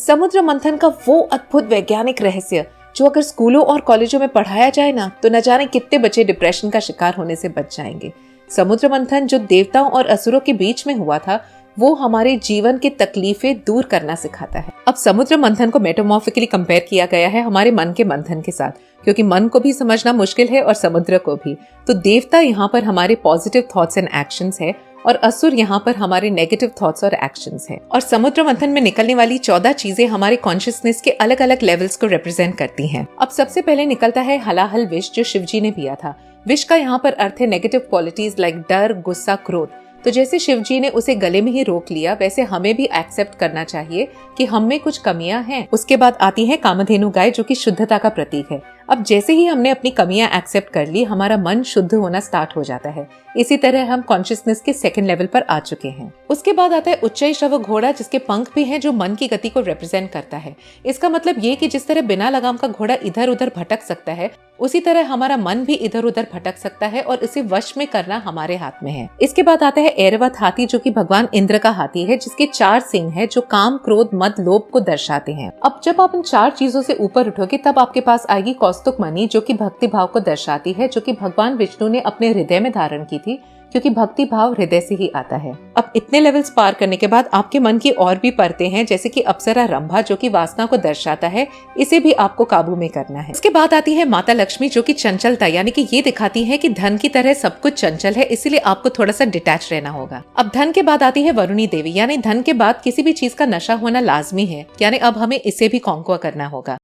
समुद्र मंथन का वो अद्भुत वैज्ञानिक रहस्य जो अगर स्कूलों और कॉलेजों में पढ़ाया जाए ना तो न जाने कितने बच्चे डिप्रेशन का शिकार होने से बच जाएंगे। समुद्र मंथन जो देवताओं और असुरों के बीच में हुआ था वो हमारे जीवन की तकलीफें दूर करना सिखाता है। अब समुद्र मंथन को मेटामॉर्फिकली कंपेयर किया गया है हमारे मन के मंथन के साथ, क्योंकि मन को भी समझना मुश्किल है और समुद्र को भी। तो देवता यहाँ पर हमारे पॉजिटिव थॉट्स एंड एक्शंस है और असुर यहाँ पर हमारे नेगेटिव थॉट्स और एक्शंस है। और समुद्र मंथन में निकलने वाली 14 चीजें हमारे कॉन्शियसनेस के अलग अलग लेवल्स को रिप्रेजेंट करती हैं। अब सबसे पहले निकलता है हलाहल विष जो शिवजी ने पिया था। विष का यहाँ पर अर्थ है नेगेटिव क्वालिटीज लाइक डर, गुस्सा, क्रोध। तो जैसे शिवजी ने उसे गले में ही रोक लिया वैसे हमें भी एक्सेप्ट करना चाहिए कि हम में कुछ कमियां हैं। उसके बाद आती है कामधेनु गाय जो कि शुद्धता का प्रतीक है। अब जैसे ही हमने अपनी कमियां एक्सेप्ट कर ली हमारा मन शुद्ध होना स्टार्ट हो जाता है। इसी तरह हम कॉन्शियसनेस के सेकंड लेवल पर आ चुके हैं। उसके बाद आता है उच्चैश्रव घोड़ा जिसके पंख भी हैं जो मन की गति को रिप्रेजेंट करता है। इसका मतलब ये कि जिस तरह बिना लगाम का घोड़ा इधर उधर भटक सकता है उसी तरह हमारा मन भी इधर उधर भटक सकता है और इसे वश में करना हमारे हाथ में है। इसके बाद आता है ऐरावत हाथी जो कि भगवान इंद्र का हाथी है जिसके 4 सींग है जो काम, क्रोध, मद, लोभ को दर्शाते हैं। अब जब आप इन 4 चीजों से ऊपर उठोगे तब आपके पास आएगी कौस्तुक मणि जो कि भक्ति भाव को दर्शाती है, जो कि भगवान विष्णु ने अपने हृदय में धारण की थी क्योंकि भक्ति भाव हृदय से ही आता है। अब इतने लेवल्स पार करने के बाद आपके मन की और भी परतें हैं जैसे कि अप्सरा रंभा जो कि वासना को दर्शाता है, इसे भी आपको काबू में करना है। इसके बाद आती है माता लक्ष्मी जो कि चंचलता यानी कि ये दिखाती है कि धन की तरह सब कुछ चंचल है, इसीलिए आपको थोड़ा सा डिटैच रहना होगा। अब धन के बाद आती है वरुणी देवी यानी धन के बाद किसी भी चीज का नशा होना लाजमी है, यानी अब हमें इसे भी कॉन्क्वर करना होगा।